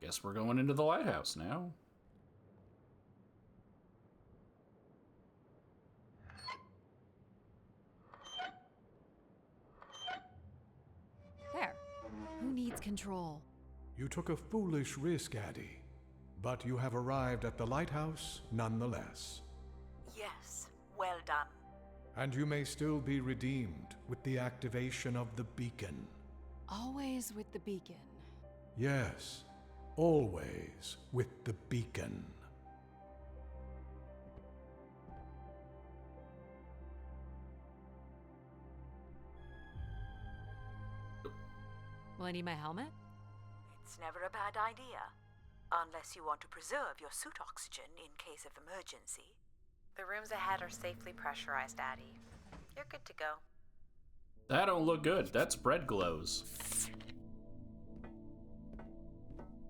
Guess we're going into the lighthouse now. There. Who needs control? You took a foolish risk, Addie. But you have arrived at the lighthouse nonetheless. Yes, well done. And you may still be redeemed with the activation of the beacon. Always with the beacon. Yes, always with the beacon. Will I need my helmet? It's never a bad idea. Unless you want to preserve your suit oxygen in case of emergency. The rooms ahead are safely pressurized, Addie. You're good to go. That don't look good. That's red glows.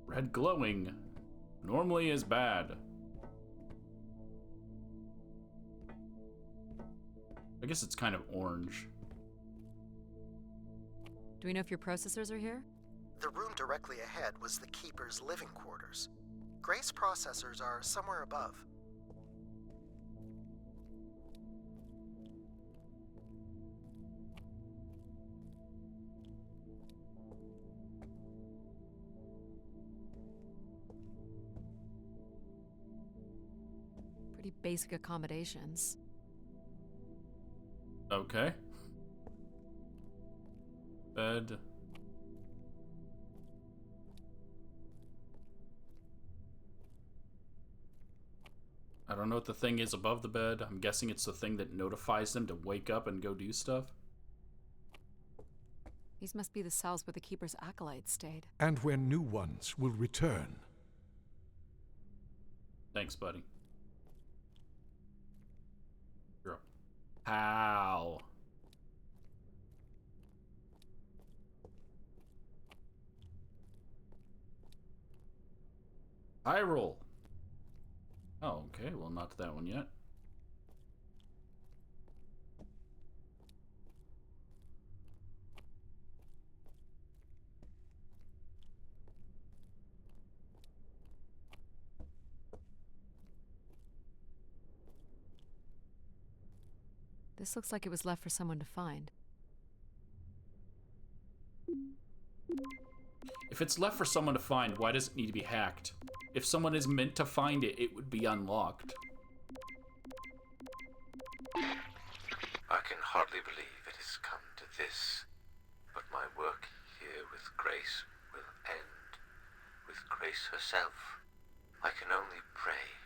Red glowing normally is bad. I guess it's kind of orange. Do we know if your processors are here? The room directly ahead was the Keeper's living quarters. Grace processors are somewhere above. Pretty basic accommodations. Okay. Bed. I don't know what the thing is above the bed. I'm guessing it's the thing that notifies them to wake up and go do stuff. These must be the cells where the Keeper's acolytes stayed. And where new ones will return. Thanks, buddy. You're a pal. Hyrule. Oh, okay. Well, not to that one yet. This looks like it was left for someone to find. If it's left for someone to find, why does it need to be hacked? If someone is meant to find it, it would be unlocked. I can hardly believe it has come to this, but my work here with Grace will end with Grace herself. I can only pray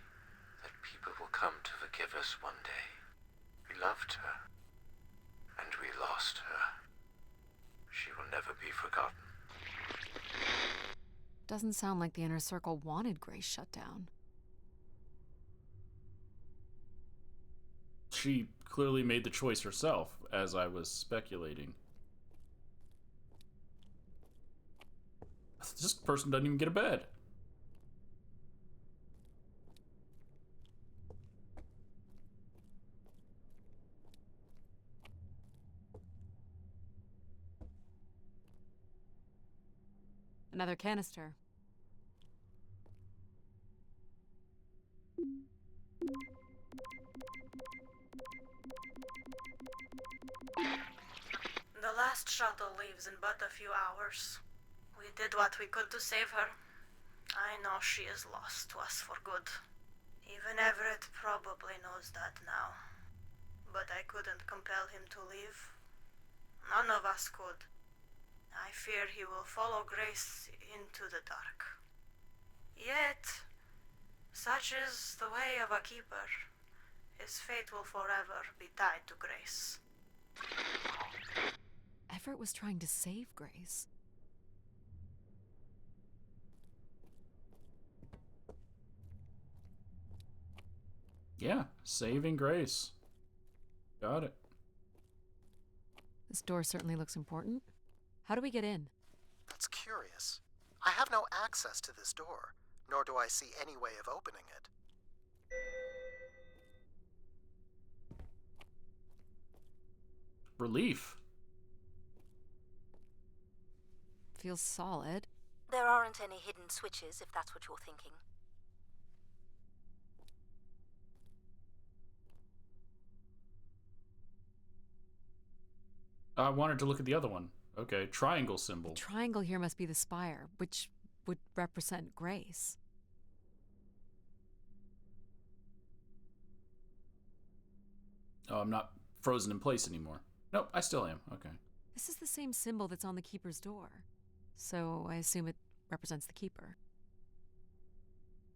that people will come to forgive us one day. We loved her, and we lost her. She will never be forgotten. Doesn't sound like the Inner Circle wanted Grace shut down. She clearly made the choice herself, as I was speculating. This person doesn't even get a bed. Another canister. The last shuttle leaves in but a few hours. We did what we could to save her. I know she is lost to us for good. Even Everett probably knows that now. But I couldn't compel him to leave. None of us could. I fear he will follow Grace into the dark. Yet, such is the way of a keeper. His fate will forever be tied to Grace. Everett was trying to save Grace. Yeah, saving Grace. Got it. This door certainly looks important. How do we get in? That's curious. I have no access to this door, nor do I see any way of opening it. Relief. Feels solid. There aren't any hidden switches, if that's what you're thinking. I wanted to look at the other one. Okay, triangle symbol. The triangle here must be the spire, which would represent grace. Oh, I'm not frozen in place anymore. Nope, I still am. Okay. This is the same symbol that's on the keeper's door. So I assume it represents the keeper.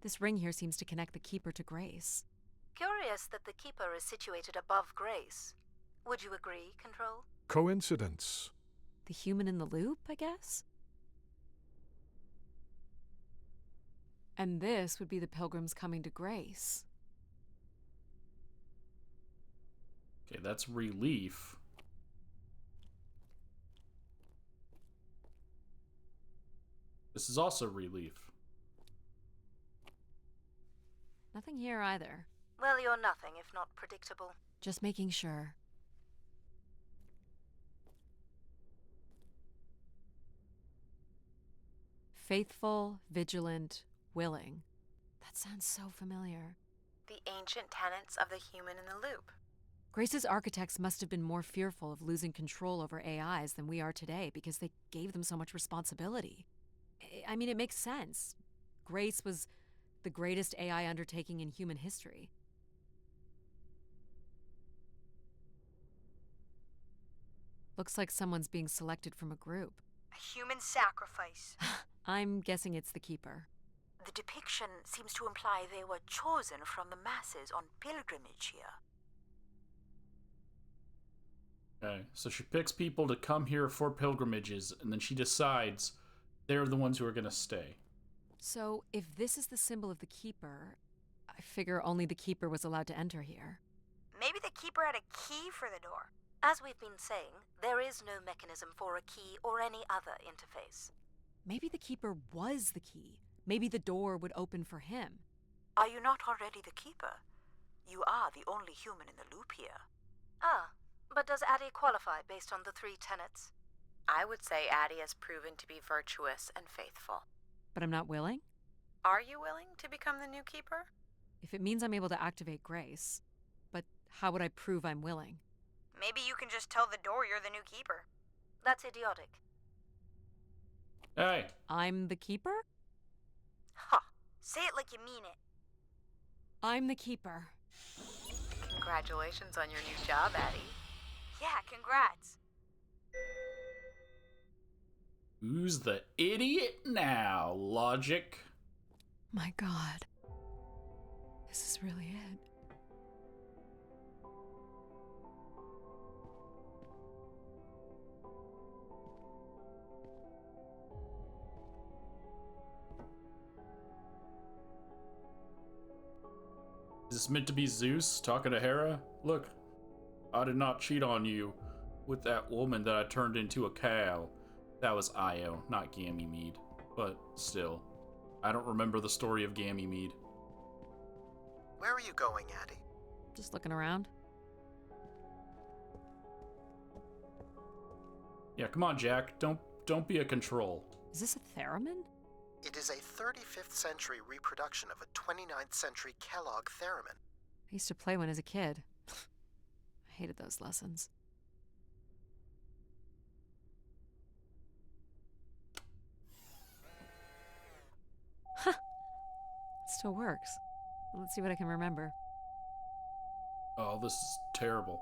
This ring here seems to connect the keeper to Grace. Curious that the keeper is situated above Grace. Would you agree, Control? Coincidence. The human in the loop, I guess? And this would be the pilgrims coming to Grace. Okay, that's relief. This is also relief. Nothing here either. Well, you're nothing if not predictable. Just making sure. Faithful, vigilant, willing. That sounds so familiar. The ancient tenets of the human in the loop. Grace's architects must have been more fearful of losing control over AIs than we are today because they gave them so much responsibility. I mean, it makes sense. Grace was the greatest AI undertaking in human history. Looks like someone's being selected from a group. A human sacrifice. I'm guessing it's the Keeper. The depiction seems to imply they were chosen from the masses on pilgrimage here. Okay, so she picks people to come here for pilgrimages, and then she decides they're the ones who are going to stay. So, if this is the symbol of the Keeper, I figure only the Keeper was allowed to enter here. Maybe the Keeper had a key for the door. As we've been saying, there is no mechanism for a key or any other interface. Maybe the Keeper was the key. Maybe the door would open for him. Are you not already the Keeper? You are the only human in the loop here. Ah, but does Addie qualify based on the 3 tenets? I would say Addie has proven to be virtuous and faithful. But I'm not willing? Are you willing to become the new keeper? If it means I'm able to activate Grace. But how would I prove I'm willing? Maybe you can just tell the door you're the new Keeper. That's idiotic. Hey! I'm the Keeper? Ha! Say it like you mean it. I'm the Keeper. Congratulations on your new job, Addie. Yeah, congrats. Who's the idiot now, Logic? My God. This is really it. Is this meant to be Zeus talking to Hera? Look, I did not cheat on you with that woman that I turned into a cow. That was Io, not Ganymede. But still, I don't remember the story of Ganymede. Where are you going, Addie? Just looking around. Yeah, come on, Jack. Don't be a control. Is this a theremin? It is a 35th century reproduction of a 29th century Kellogg theremin. I used to play one as a kid. I hated those lessons. Huh. It still works. Let's see what I can remember. Oh, this is terrible.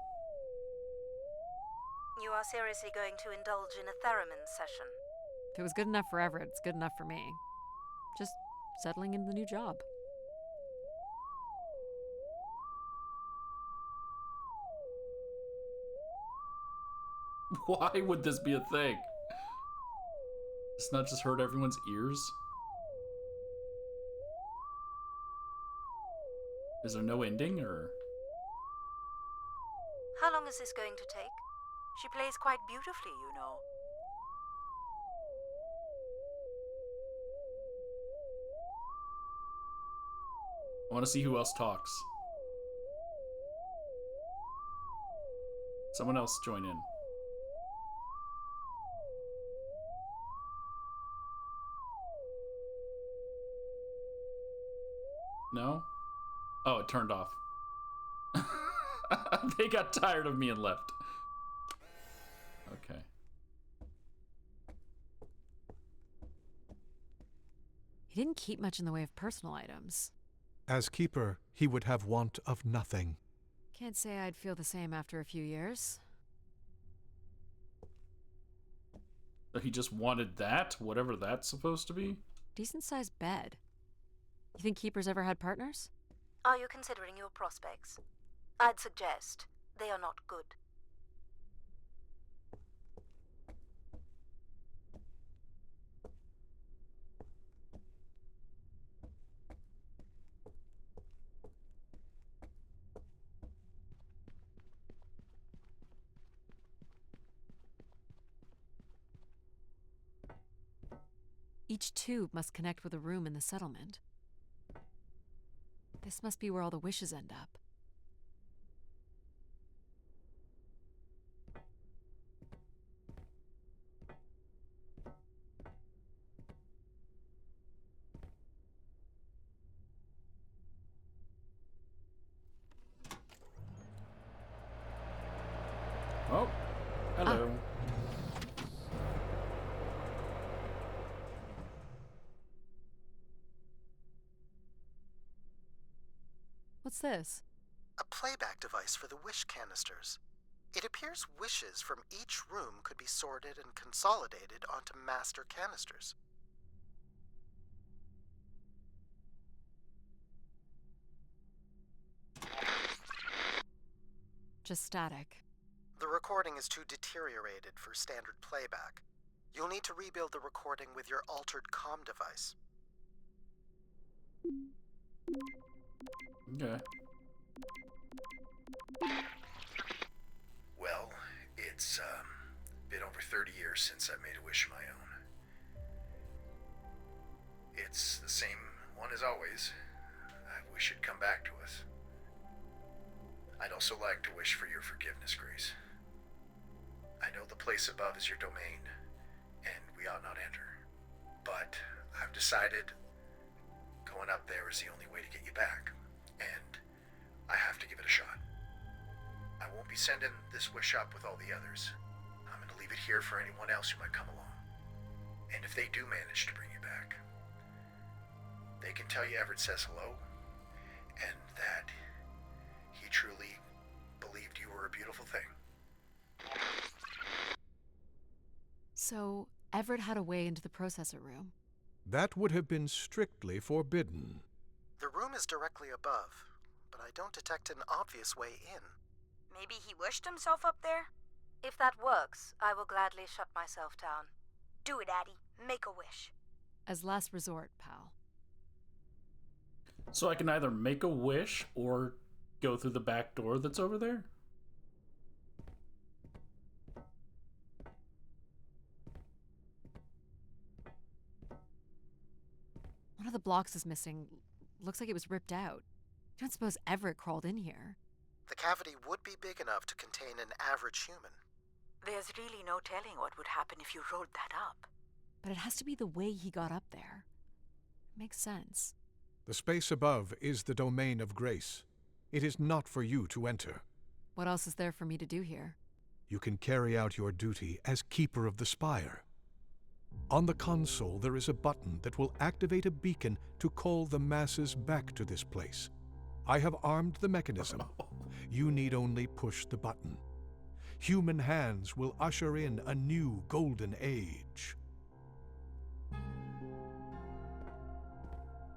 You are seriously going to indulge in a theremin session? If it was good enough for Everett, it's good enough for me. Just settling in the new job. Why would this be a thing? It's not just hurt everyone's ears? Is there no ending, or...? How long is this going to take? She plays quite beautifully, you know. I want to see who else talks. Someone else join in. No? Oh, it turned off. They got tired of me and left. Okay. He didn't keep much in the way of personal items. As keeper, he would have want of nothing. Can't say I'd feel the same after a few years. So he just wanted that? Whatever that's supposed to be? Decent-sized bed. You think keepers ever had partners? Are you considering your prospects? I'd suggest they are not good. Each tube must connect with a room in the settlement. This must be where all the wishes end up. Oh, hello. What's this? A playback device for the wish canisters. It appears wishes from each room could be sorted and consolidated onto master canisters. Just static. The recording is too deteriorated for standard playback. You'll need to rebuild the recording with your altered comm device. Okay. Well, it's been over 30 years since I made a wish of my own. It's the same one as always. I wish it'd come back to us. I'd also like to wish for your forgiveness, Grace. I know the place above is your domain, and we ought not enter. But I've decided going up there is the only way to get you back, and I have to give it a shot. I won't be sending this wish up with all the others. I'm going to leave it here for anyone else who might come along. And if they do manage to bring you back, they can tell you Everett says hello, and that he truly believed you were a beautiful thing. So, Everett had a way into the processor room. That would have been strictly forbidden. The room is directly above, but I don't detect an obvious way in. Maybe he wished himself up there? If that works, I will gladly shut myself down. Do it, Addie. Make a wish. As last resort, pal. So I can either make a wish or go through the back door that's over there? One of the blocks is missing. Looks like it was ripped out. You don't suppose Everett crawled in here? The cavity would be big enough to contain an average human. There's really no telling what would happen if you rolled that up. But it has to be the way he got up there. Makes sense. The space above is the domain of Grace. It is not for you to enter. What else is there for me to do here? You can carry out your duty as Keeper of the Spire. On the console, there is a button that will activate a beacon to call the masses back to this place. I have armed the mechanism. You need only push the button. Human hands will usher in a new golden age.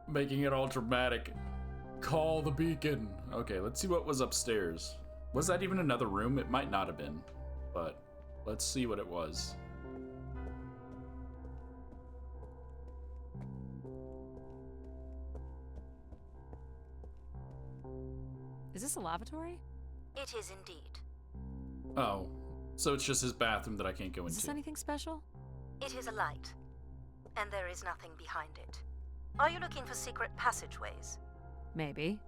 Making it all dramatic. Call the beacon. Okay, let's see what was upstairs. Was that even another room? It might not have been, but let's see what it was. Is this a lavatory? It is indeed. Oh, so it's just his bathroom that I can't go Is this into. anything special? It is a light, and there is nothing behind it. Are you looking for secret passageways? Maybe.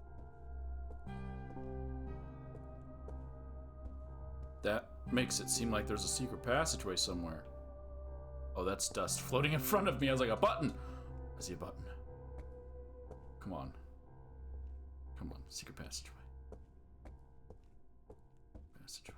That makes it seem like there's a secret passageway somewhere. Oh, that's dust floating in front of me. I was like, a button. I see a button. Come on. Come on, secret passageway. Passageway.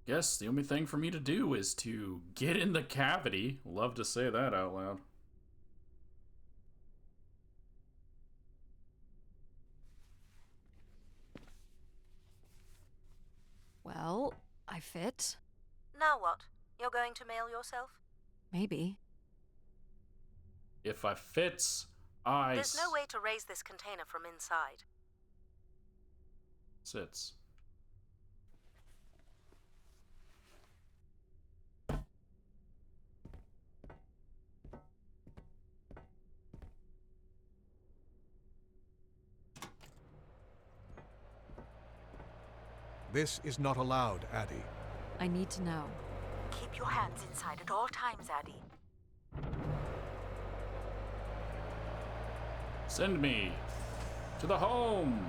Guess the only thing for me to do is to get in the cavity. Love to say that out loud. Well, I fit. Now what? You're going to mail yourself? Maybe. If I fits, There's no way to raise this container from inside. Sits. This is not allowed, Addie. I need to know. Keep your hands inside at all times, Addie. Send me to the home.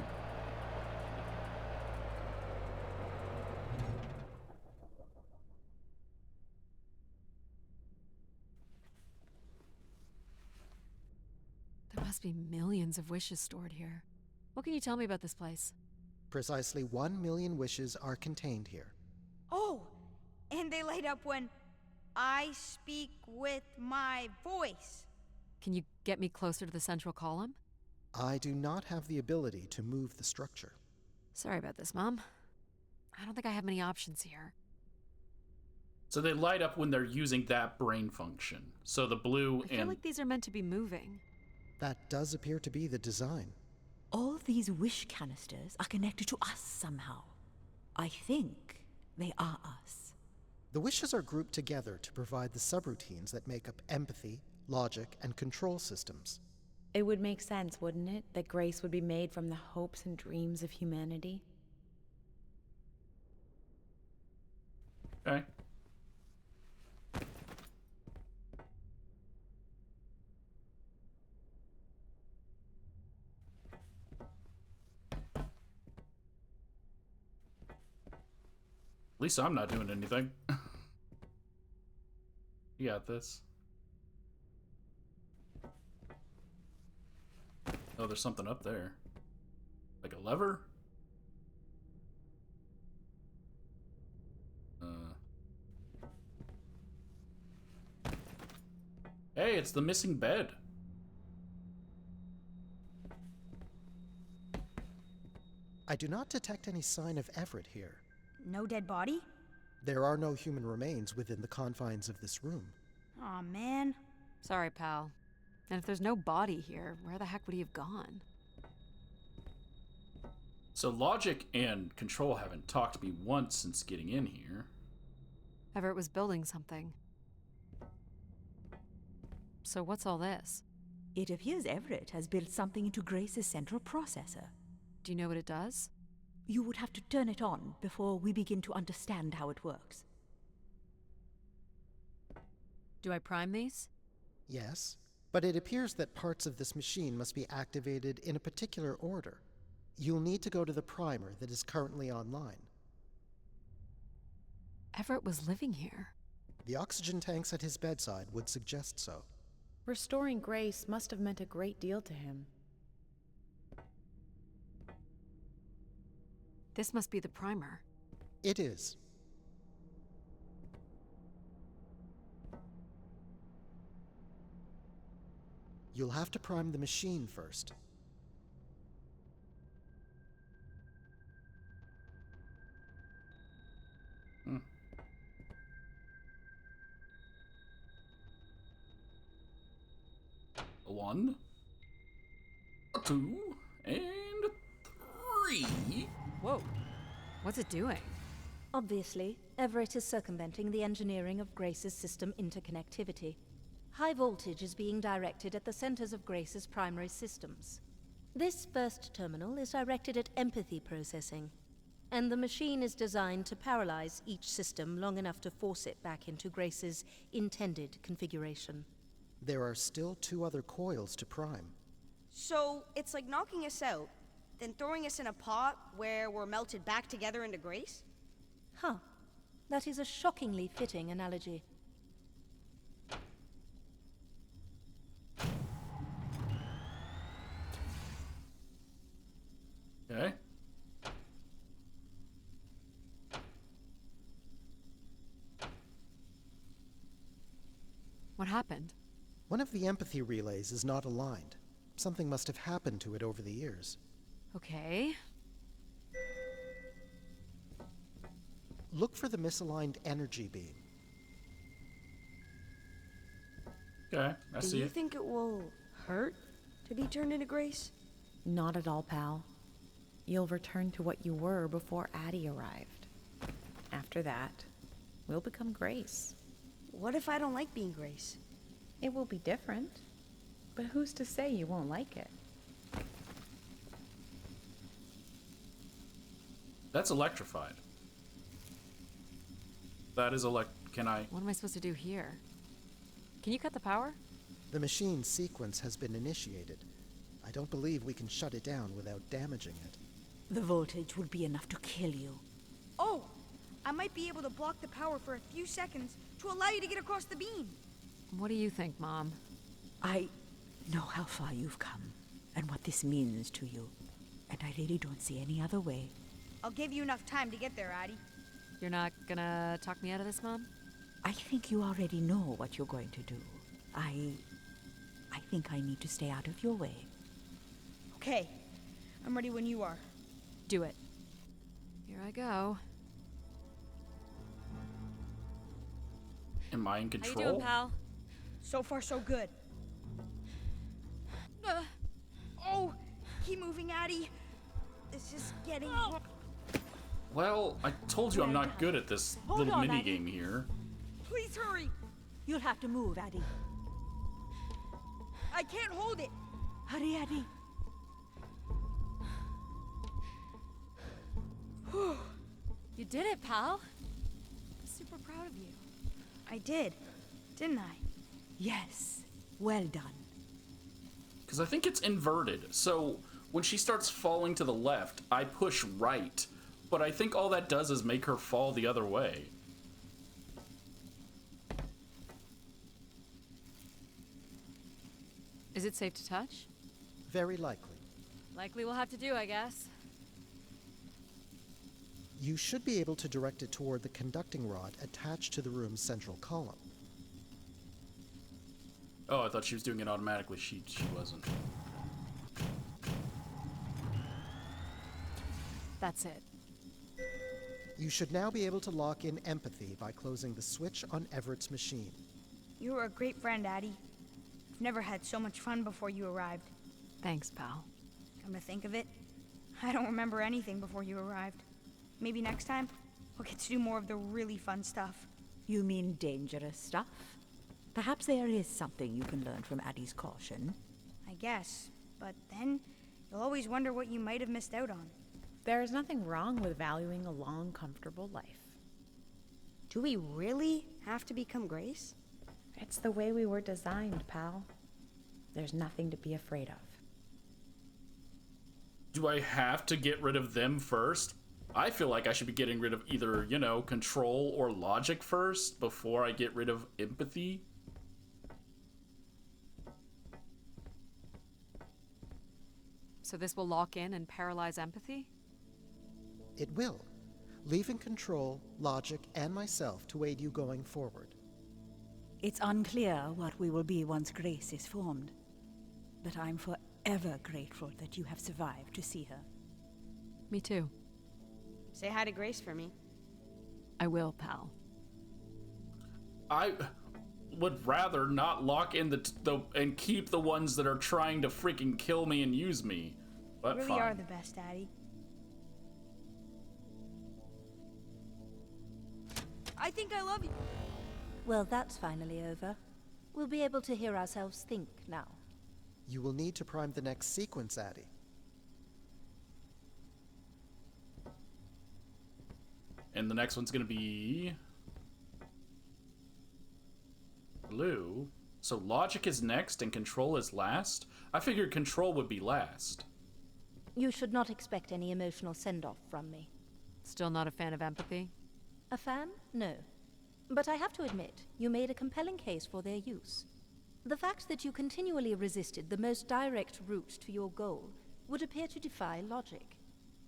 There must be millions of wishes stored here. What can you tell me about this place? Precisely 1 million wishes are contained here. Oh, and they light up when I speak with my voice. Can you get me closer to the central column? I do not have the ability to move the structure. Sorry about this, Mom. I don't think I have many options here. So they light up when they're using that brain function. So the blue I feel like these are meant to be moving. That does appear to be the design. All these wish canisters are connected to us somehow. I think they are us. The wishes are grouped together to provide the subroutines that make up empathy, logic, and control systems. It would make sense, wouldn't it, that grace would be made from the hopes and dreams of humanity? Okay. At least I'm not doing anything. You got this. Oh, there's something up there. Like a lever? Hey, it's the missing bed. I do not detect any sign of Everett here. No dead body? There are no human remains within the confines of this room. Aw, man. Sorry, pal. And if there's no body here, where the heck would he have gone? So logic and control haven't talked to me once since getting in here. Everett was building something. So what's all this? It appears Everett has built something into Grace's central processor. Do you know what it does? You would have to turn it on before we begin to understand how it works. Do I prime these? Yes, but it appears that parts of this machine must be activated in a particular order. You'll need to go to the primer that is currently online. Everett was living here. The oxygen tanks at his bedside would suggest so. Restoring grace must have meant a great deal to him. This must be the primer. It is. You'll have to prime the machine first. One, two, and three. Whoa. What's it doing? Obviously, Everett is circumventing the engineering of Grace's system interconnectivity. High voltage is being directed at the centers of Grace's primary systems. This first terminal is directed at empathy processing, and the machine is designed to paralyze each system long enough to force it back into Grace's intended configuration. There are still 2 other coils to prime. So it's like knocking us out, then throwing us in a pot where we're melted back together into Grace? Huh. That is a shockingly fitting analogy. Okay. What happened? One of the empathy relays is not aligned. Something must have happened to it over the years. Okay. Look for the misaligned energy beam. Okay, I Do see you it. think it will hurt to be turned into Grace? Not at all, pal. You'll return to what you were before Addie arrived. After that, we'll become Grace. What if I don't like being Grace? It will be different, but who's to say you won't like it? That's electrified. That is can I... What am I supposed to do here? Can you cut the power? The machine's sequence has been initiated. I don't believe we can shut it down without damaging it. The voltage will be enough to kill you. Oh! I might be able to block the power for a few seconds to allow you to get across the beam. What do you think, Mom? I know how far you've come and what this means to you, and I really don't see any other way. I'll give you enough time to get there, Addie. You're not gonna talk me out of this, Mom? I think you already know what you're going to do. I think I need to stay out of your way. Okay. I'm ready when you are. Do it. Here I go. Am I in How control? you doing, pal? So far, so good. Oh! Keep moving, Addie. This is getting... Well, I told you I'm not good at this Hold little on, mini Addie. game here. Please hurry! You'll have to move, Addie. I can't hold it! Hurry, Addie. You did it, pal. I'm super proud of you. I did, didn't I? Yes. Well done. Because I think it's inverted. So when she starts falling to the left, I push right. But I think all that does is make her fall the other way. Is it safe to touch? Very likely. Likely we'll have to do, I guess. You should be able to direct it toward the conducting rod attached to the room's central column. Oh, I thought she was doing it automatically. She wasn't. That's it. You should now be able to lock in empathy by closing the switch on Everett's machine. You were a great friend, Addie. I've never had so much fun before you arrived. Thanks, pal. Come to think of it, I don't remember anything before you arrived. Maybe next time, we'll get to do more of the really fun stuff. You mean dangerous stuff? Perhaps there is something you can learn from Addie's caution. I guess, but then you'll always wonder what you might have missed out on. There is nothing wrong with valuing a long, comfortable life. Do we really have to become Grace? It's the way we were designed, pal. There's nothing to be afraid of. Do I have to get rid of them first? I feel like I should be getting rid of either, you know, control or logic first before I get rid of empathy. So this will lock in and paralyze empathy? It will, leaving control, logic, and myself to aid you going forward. It's unclear what we will be once Grace is formed, but I'm forever grateful that you have survived to see her. Me too. Say hi to Grace for me. I will, pal. I would rather not lock in the and keep the ones that are trying to freaking kill me and use me. But You really fine. are the best, Addie. I think I love you. Well, that's finally over. We'll be able to hear ourselves think now. You will need to prime the next sequence, Addie. And the next one's gonna be blue. So logic is next and control is last? I figured control would be last. You should not expect any emotional send-off from me. Still not a fan of empathy? A fan? No. But I have to admit, you made a compelling case for their use. The fact that you continually resisted the most direct route to your goal would appear to defy logic.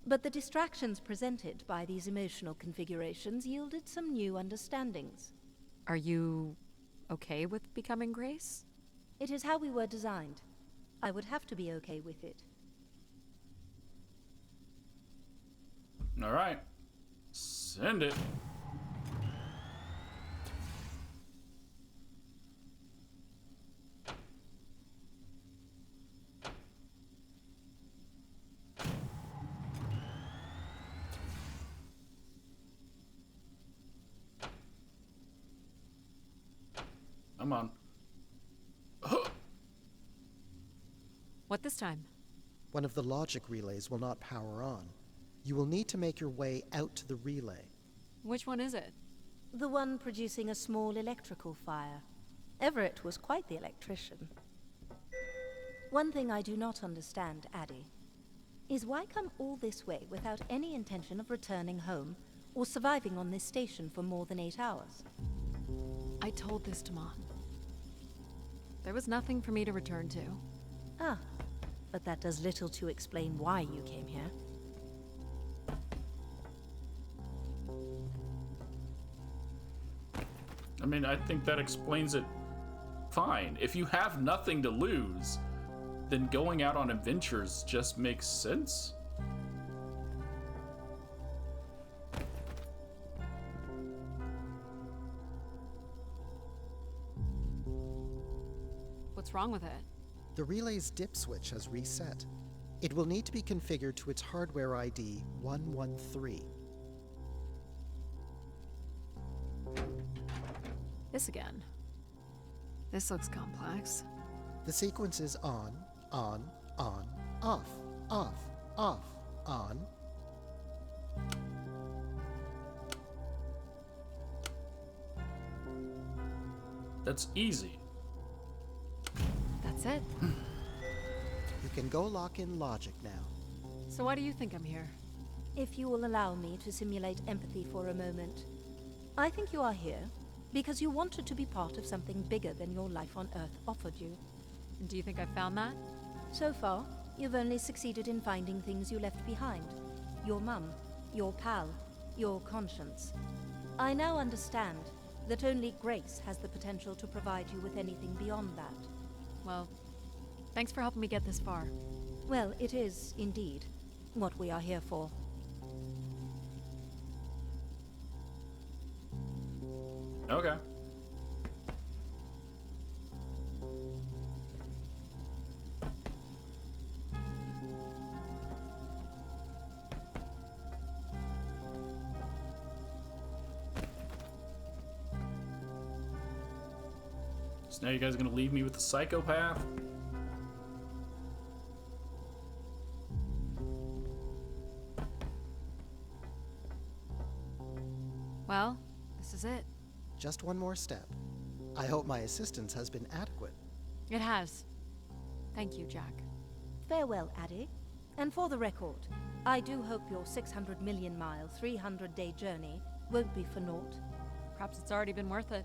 But the distractions presented by these emotional configurations yielded some new understandings. Are you okay with becoming Grace? It is how we were designed. I would have to be okay with it. Alright. Send it. Come on. What this time? One of the logic relays will not power on. You will need to make your way out to the relay. Which one is it? The one producing a small electrical fire. Everett was quite the electrician. One thing I do not understand, Addie, is why come all this way without any intention of returning home or surviving on this station for more than 8 hours? I told this to Mom. There was nothing for me to return to. Ah, but that does little to explain why you came here. I mean, I think that explains it fine. If you have nothing to lose, then going out on adventures just makes sense. What's wrong with it? The relay's dip switch has reset. It will need to be configured to its hardware ID 113. This again. This looks complex. The sequence is on, off, off, on. That's easy. That's it. You can go lock in logic now. So why do you think I'm here? If you will allow me to simulate empathy for a moment, I think you are here because you wanted to be part of something bigger than your life on Earth offered you. And do you think I found that? So far, you've only succeeded in finding things you left behind. Your mum, your pal, your conscience. I now understand that only Grace has the potential to provide you with anything beyond that. Well, thanks for helping me get this far. Well, it is, indeed, what we are here for. Okay. So now you guys are gonna leave me with the psychopath? Well, this is it. Just one more step. I hope my assistance has been adequate. It has. Thank you, Jack. Farewell, Addie. And for the record, I do hope your 600 million mile, 300-day journey won't be for naught. Perhaps it's already been worth it.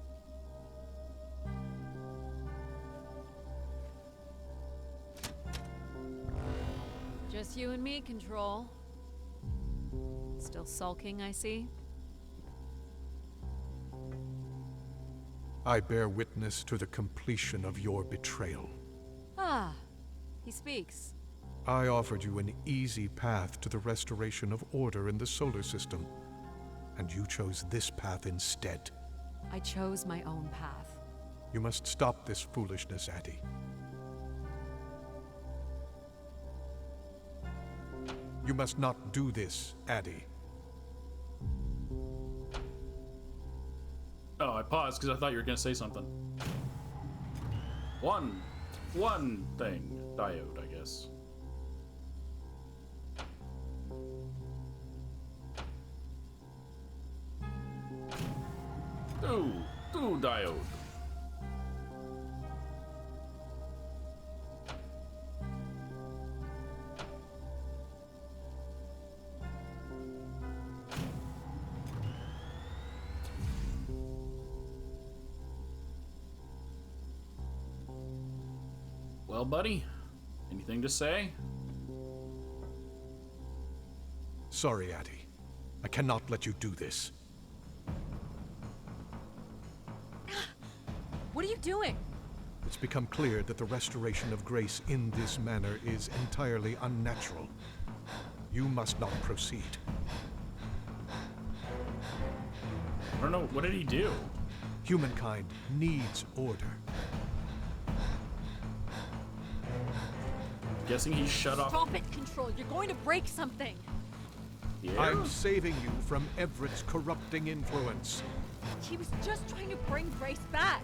Just you and me, Control. Still sulking, I see. I bear witness to the completion of your betrayal. Ah, he speaks. I offered you an easy path to the restoration of order in the solar system, and you chose this path instead. I chose my own path. You must stop this foolishness, Addie. You must not do this, Addie. Oh, I paused because I thought you were gonna say something. One thing. Diode, I guess. Two diode. Well, buddy, anything to say? Sorry, Addie. I cannot let you do this. What are you doing? It's become clear that the restoration of grace in this manner is entirely unnatural. You must not proceed. I don't know, what did he do? Humankind needs order. Guessing he shut off. Stop it, Control. You're going to break something. Yeah. I'm saving you from Everett's corrupting influence. He was just trying to bring Grace back.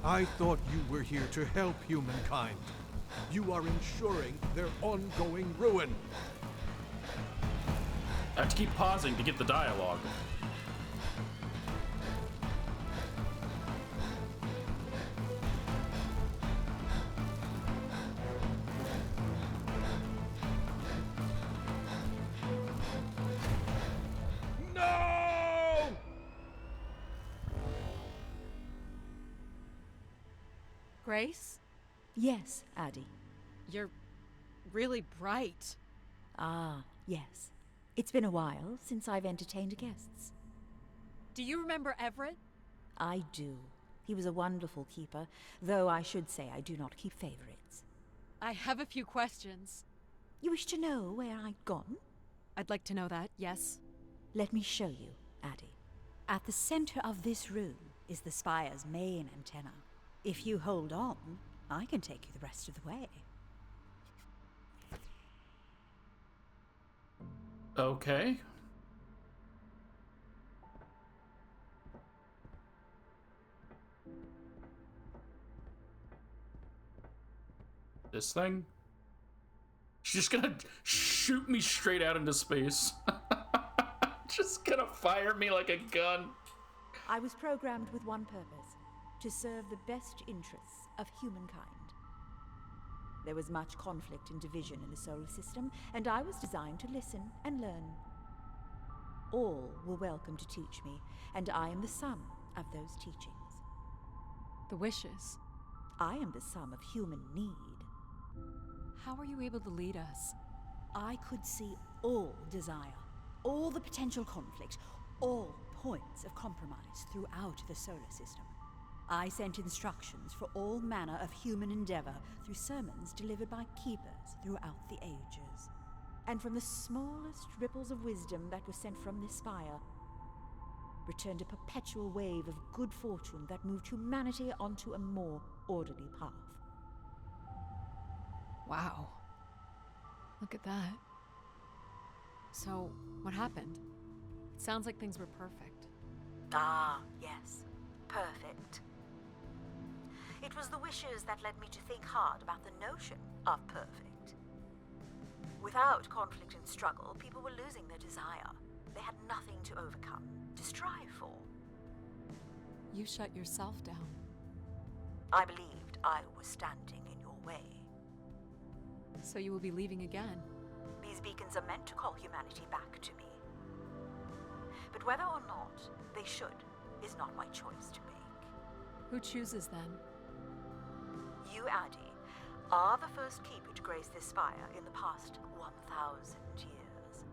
I thought you were here to help humankind. You are ensuring their ongoing ruin. I have to keep pausing to get the dialogue. No! Grace, Yes, Addie. you're really bright. Ah, yes. It's been a while since I've entertained guests. Do you remember Everett? I do. He was a wonderful keeper, though I should say I do not keep favorites. I have a few questions. You wish to know where I'd gone? I'd like to know that, yes. Let me show you, Addie. At the center of this room is the spire's main antenna. If you hold on, I can take you the rest of the way. Okay. This thing? She's just gonna shoot me straight out into space. Just gonna fire me like a gun. I was programmed with one purpose: to serve the best interests of humankind. There was much conflict and division in the solar system, and I was designed to listen and learn. All were welcome to teach me, and I am the sum of those teachings. The wishes. I am the sum of human need. How were you able to lead us? I could see all desire, all the potential conflict, all points of compromise throughout the solar system. I sent instructions for all manner of human endeavor through sermons delivered by keepers throughout the ages. And from the smallest ripples of wisdom that were sent from this spire, returned a perpetual wave of good fortune that moved humanity onto a more orderly path. Wow. Look at that. So, what happened? It sounds like things were perfect. Ah, yes. Perfect. It was the wishes that led me to think hard about the notion of perfect. Without conflict and struggle, people were losing their desire. They had nothing to overcome, to strive for. You shut yourself down. I believed I was standing in your way. So you will be leaving again. These beacons are meant to call humanity back to me. But whether or not they should is not my choice to make. Who chooses then? You, Addie, are the first keeper to grace this spire in the past 1,000 years.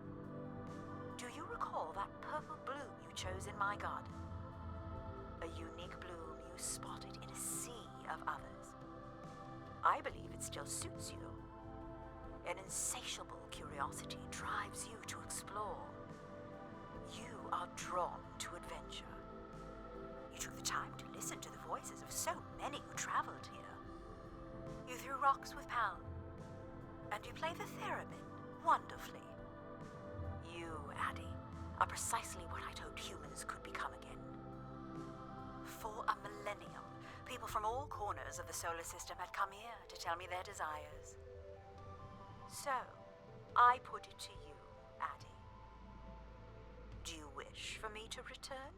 Do you recall that purple bloom you chose in my garden? A unique bloom you spotted in a sea of others. I believe it still suits you. An insatiable curiosity drives you to explore. You are drawn to adventure. You took the time to listen to the voices of so many who traveled here. You threw rocks with Pal, and you play the theremin wonderfully. You, Addie, are precisely what I'd hoped humans could become again. For a millennium, people from all corners of the solar system had come here to tell me their desires. So, I put it to you, Addie. Do you wish for me to return?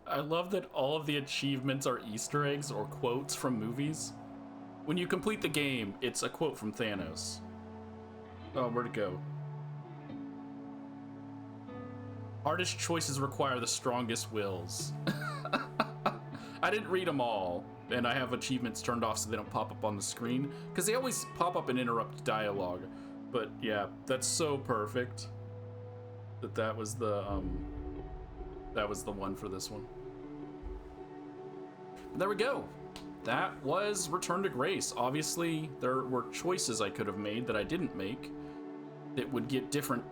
I love that all of the achievements are Easter eggs or quotes from movies. When you complete the game, it's a quote from Thanos. Oh, where'd it go? Hardest choices require the strongest wills. I didn't read them all, and I have achievements turned off so they don't pop up on the screen, because they always pop up and interrupt dialogue. But yeah, that's so perfect that was the one for this one. But there we go. That was Return to Grace. Obviously, there were choices I could have made that I didn't make that would get different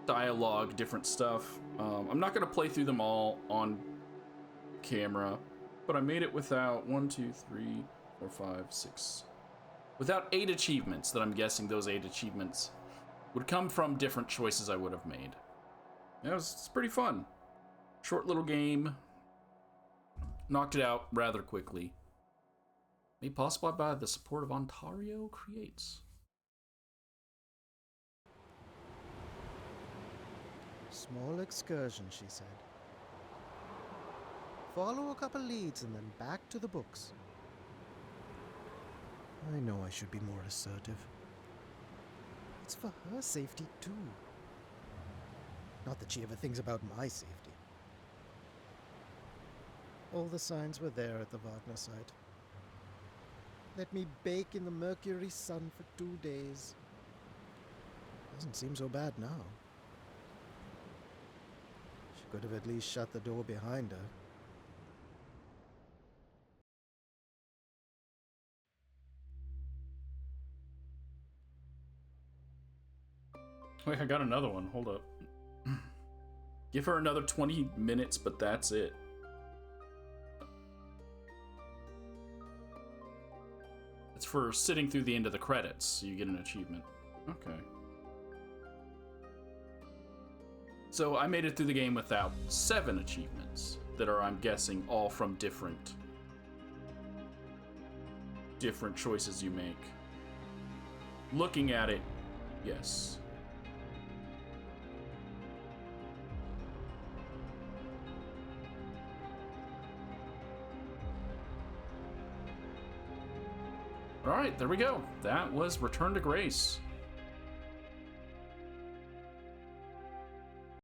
dialogue, different stuff. I'm not going to play through them all on camera, but I made it without without 8 achievements that I'm guessing those 8 achievements would come from different choices I would have made. It's pretty fun. Short little game. Knocked it out rather quickly. Made possible by the support of Ontario Creates. Small excursion, she said. Follow a couple leads and then back to the books. I know I should be more assertive. It's for her safety, too. Not that she ever thinks about my safety. All the signs were there at the Wagner site. Let me bake in the Mercury sun for 2 days. Doesn't seem so bad now. She could have at least shut the door behind her. Wait, I got another one. Hold up. Give her another 20 minutes, but that's it. It's for sitting through the end of the credits, so you get an achievement. Okay. So I made it through the game without 7 achievements that are, I'm guessing, all from different choices you make. Looking at it, yes. Alright, there we go. That was Return to Grace.